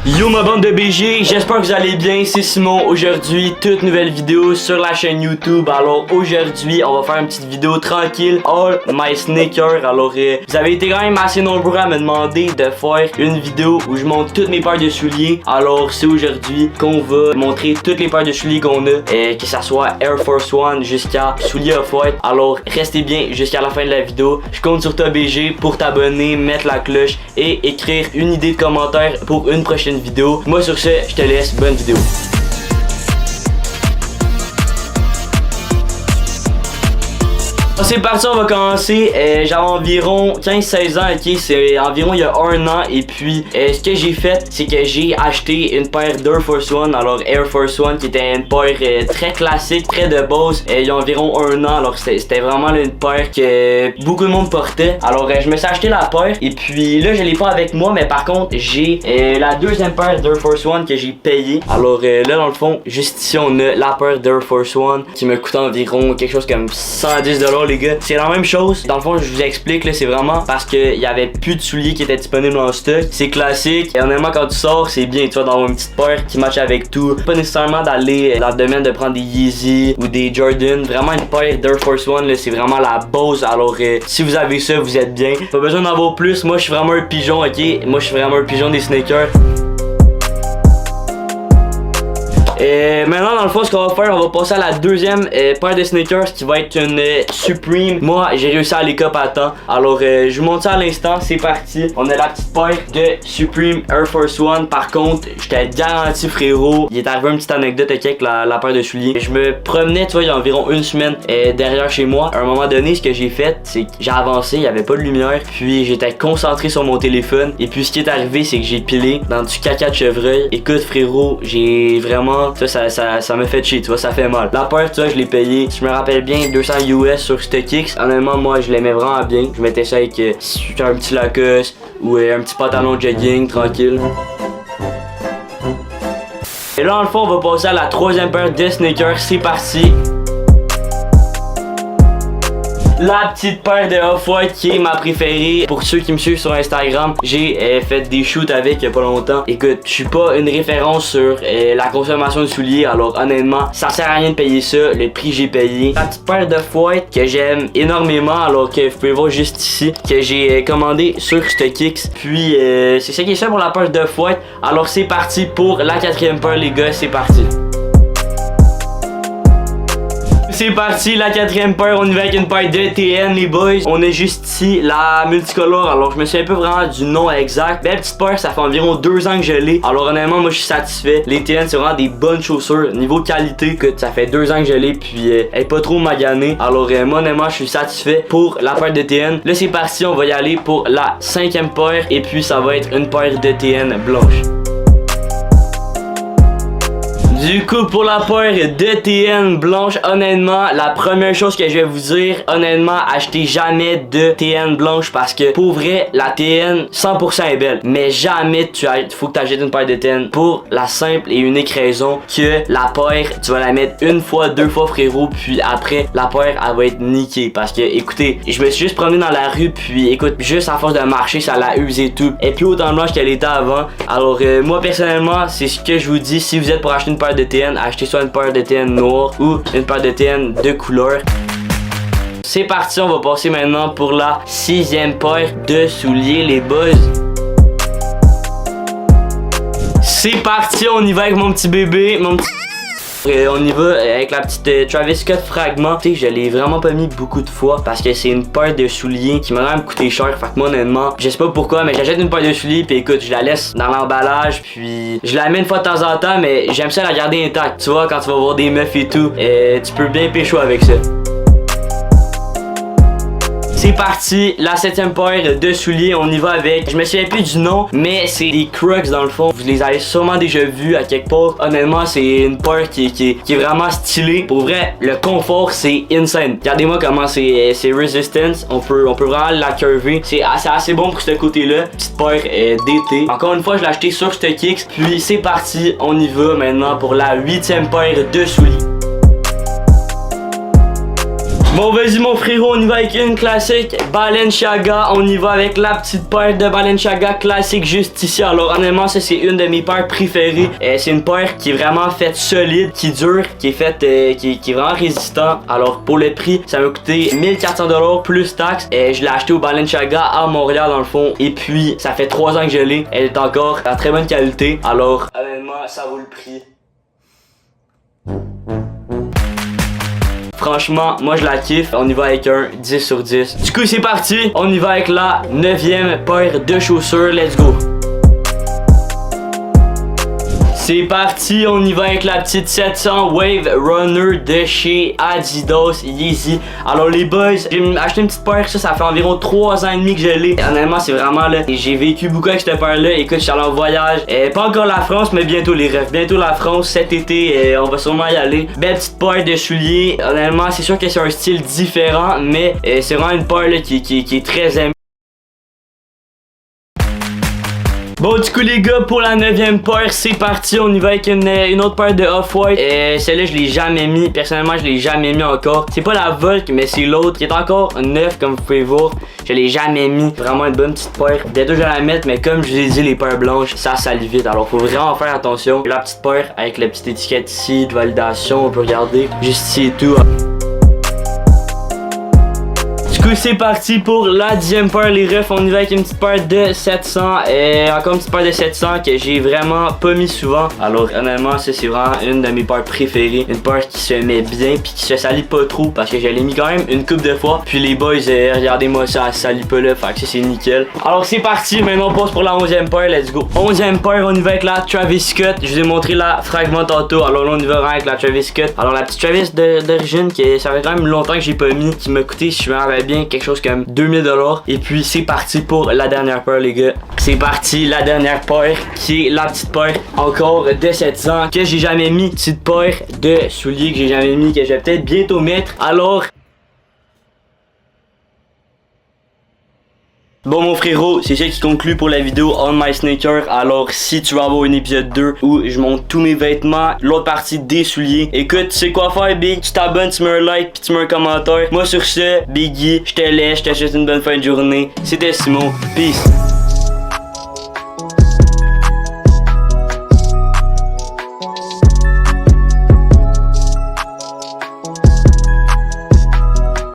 Yo ma bande de BG, j'espère que vous allez bien, c'est Simon. Aujourd'hui, toute nouvelle vidéo sur la chaîne YouTube. Alors aujourd'hui, on va faire une petite vidéo tranquille, All My Sneakers. Alors vous avez été quand même assez nombreux à me demander de faire une vidéo où je montre toutes mes paires de souliers. Alors c'est aujourd'hui qu'on va montrer toutes les paires de souliers qu'on a, que ça soit Air Force One jusqu'à souliers Off-White. Alors restez bien jusqu'à la fin de la vidéo. Je compte sur toi BG pour t'abonner, mettre la cloche et écrire une idée de commentaire pour une prochaine vidéo. Moi sur ce, je te laisse, bonne vidéo. C'est parti, on va commencer. J'avais environ 15-16 ans, ok, c'est environ il y a un an. Et puis ce que j'ai fait, c'est que j'ai acheté une paire d'Air Force One. Alors Air Force One qui était une paire très classique, très de base, il y a environ un an. Alors c'était vraiment là, une paire que beaucoup de monde portait. Alors je me suis acheté la paire. Et puis là je l'ai pas avec moi, mais par contre j'ai la deuxième paire d'Air Force One que j'ai payé. Alors là dans le fond, juste ici on a la paire d'Air Force One qui me coûte environ quelque chose comme 110$. Les gars, c'est la même chose. Dans le fond, je vous explique là, c'est vraiment parce qu'il y avait plus de souliers qui étaient disponibles en stock. C'est classique. Et honnêtement, quand tu sors, c'est bien. Tu vas dans une petite paire qui match avec tout. Pas nécessairement d'aller dans le domaine de prendre des Yeezy ou des Jordan. Vraiment une paire d'Air Force One, c'est vraiment la base. Alors, si vous avez ça, vous êtes bien. Pas besoin d'en avoir plus. Moi, je suis vraiment un pigeon, ok? Moi, je suis vraiment un pigeon des sneakers. Maintenant dans le fond ce qu'on va faire, on va passer à la deuxième paire de sneakers qui va être une Supreme. Moi j'ai réussi à les cop à temps. Alors je vous montre ça à l'instant, c'est parti. On a la petite paire de Supreme Air Force One. Par contre je te garantis frérot, il est arrivé une petite anecdote avec la paire de souliers. Je me promenais tu vois il y a environ une semaine derrière chez moi. À un moment donné ce que j'ai fait c'est que j'ai avancé, il n'y avait pas de lumière. Puis j'étais concentré sur mon téléphone. Et puis ce qui est arrivé c'est que j'ai pilé dans du caca de chevreuil. Écoute frérot, j'ai vraiment ça me fait chier, tu vois, ça fait mal. La paire, tu vois, je l'ai payé, je me rappelle bien, 200 US sur StockX. Honnêtement, moi, je l'aimais vraiment bien. Je mettais ça avec un petit Lacoste ou un petit pantalon de jogging, tranquille. Et là, dans le fond, on va passer à la troisième paire de sneakers. C'est parti. La petite paire de Off-White qui est ma préférée. Pour ceux qui me suivent sur Instagram, j'ai fait des shoots avec il y a pas longtemps. Écoute, je suis pas une référence sur la consommation de souliers. Alors honnêtement, ça sert à rien de payer ça. Le prix j'ai payé. La petite paire d'Off-White que j'aime énormément. Alors que vous pouvez voir juste ici que j'ai commandé sur StockX. Puis c'est ça qui est ça pour la paire d'Off-White. Alors c'est parti pour la quatrième paire les gars, c'est parti. C'est parti, la quatrième paire, on y va avec une paire de TN les boys. On est juste ici, la multicolore. Alors je me souviens un peu vraiment du nom exact. Belle petite paire, ça fait environ 2 ans que je l'ai. Alors honnêtement, moi je suis satisfait. Les TN c'est vraiment des bonnes chaussures. Niveau qualité, que ça fait 2 ans que je l'ai. Puis elle est pas trop maganée. Alors moi honnêtement, je suis satisfait pour la paire de TN. Là c'est parti, on va y aller pour la cinquième paire. Et puis ça va être une paire de TN blanche. Du coup pour la paire de TN blanche, honnêtement la première chose que je vais vous dire, honnêtement achetez jamais de TN blanche parce que pour vrai la TN 100% est belle, mais jamais faut que tu achètes une paire de TN pour la simple et unique raison que la paire tu vas la mettre une fois, 2 fois frérot, puis après la paire elle va être niquée parce que écoutez, je me suis juste promené dans la rue puis écoute, juste à force de marcher ça l'a usé tout, elle est plus autant blanche qu'elle était avant. Alors moi personnellement c'est ce que je vous dis, si vous êtes pour acheter une paire de TN, achetez soit une paire de TN noire ou une paire de TN de couleur. C'est parti, on va passer maintenant pour la sixième paire de souliers les boys. C'est parti, on y va avec mon petit bébé, mon petit... on y va avec la petite Travis Scott Fragment. Tu sais, je l'ai vraiment pas mis beaucoup de fois parce que c'est une paire de souliers qui m'a quand même coûté cher. Fait que moi honnêtement, je sais pas pourquoi, mais j'achète une paire de souliers puis écoute, je la laisse dans l'emballage puis je la mets une fois de temps en temps, mais j'aime ça la garder intacte. Tu vois, quand tu vas voir des meufs et tout, tu peux bien pécho avec ça. C'est parti, la septième paire de souliers, on y va avec, je me souviens plus du nom, mais c'est des Crocs dans le fond. Vous les avez sûrement déjà vus à quelque part. Honnêtement, c'est une paire qui est vraiment stylée. Pour vrai, le confort, c'est insane. Regardez-moi comment c'est resistance. On peut vraiment la curver. C'est assez bon pour ce côté-là. Petite paire d'été. Encore une fois, je l'ai acheté sur StockX. Puis c'est parti, on y va maintenant pour la huitième paire de souliers. Bon, vas-y mon frérot, on y va avec une classique Balenciaga. On y va avec la petite paire de Balenciaga classique juste ici. Alors honnêtement, ça c'est une de mes paires préférées. C'est une paire qui est vraiment faite solide, qui dure, qui est faite, qui est vraiment résistant. Alors pour le prix, ça m'a coûté 1400$ plus taxes. Je l'ai acheté au Balenciaga à Montréal dans le fond. Et puis ça fait 3 ans que je l'ai. Elle est encore en très bonne qualité. Alors honnêtement, ça vaut le prix. Franchement, moi je la kiffe. On y va avec un 10 sur 10. Du coup, c'est parti. On y va avec la 9e paire de chaussures. Let's go. C'est parti, on y va avec la petite 700 Wave Runner de chez Adidas Yeezy. Alors les boys, j'ai acheté une petite paire, ça fait environ 3 ans et demi que je l'ai. Honnêtement, c'est vraiment là, j'ai vécu beaucoup avec cette paire là. Écoute, je suis allé en voyage, pas encore la France, mais bientôt les refs. Bientôt la France, cet été, on va sûrement y aller. Belle petite paire de souliers. Honnêtement, c'est sûr que c'est un style différent, mais c'est vraiment une paire là, qui est très aimée. Bon, du coup les gars, pour la 9e paire, c'est parti. On y va avec une autre paire de Off-White. Celle-là, je l'ai jamais mis. Personnellement, je l'ai jamais mis encore. C'est pas la Volk, mais c'est l'autre qui est encore neuf, comme vous pouvez voir. Je l'ai jamais mis. Vraiment une bonne petite paire. Bientôt, je vais la mettre, mais comme je vous ai dit, les paires blanches, ça salit vite. Alors, faut vraiment faire attention. La petite paire avec la petite étiquette ici de validation. On peut regarder juste ici et tout. Du coup, c'est parti pour la 10e paire, les refs. On y va avec une petite paire de 700. Encore une petite paire de 700 que j'ai vraiment pas mis souvent. Alors, honnêtement, ça, c'est vraiment une de mes paires préférées. Une paire qui se met bien puis qui se salit pas trop parce que je l'ai mis quand même une couple de fois. Puis les boys, regardez-moi ça, se salit pas là. Fait que ça, c'est nickel. Alors, c'est parti. Maintenant, on passe pour la 11e paire. Let's go. 11e paire, on y va avec la Travis Scott. Je vous ai montré la fragment tantôt. Alors là, on y va vraiment avec la Travis Scott. Alors, la petite Travis d'origine, ça fait quand même longtemps que j'ai pas mis, qui m'a coûté, si je me rappelle bien, quelque chose comme 2000$. Et puis c'est parti pour la dernière paire, les gars. C'est parti, la dernière paire qui est la petite paire encore de 700 que j'ai jamais mis. Petite paire de souliers que j'ai jamais mis, que je vais peut-être bientôt mettre. Alors bon mon frérot, c'est ça qui conclut pour la vidéo On My Sneaker. Alors si tu vas avoir un épisode 2 où je monte tous mes vêtements, l'autre partie des souliers, écoute, tu sais quoi faire Big, tu t'abonnes, tu mets un like puis tu mets un commentaire. Moi sur ce, Biggie, je te laisse, je te souhaite une bonne fin de journée. C'était Simon, peace.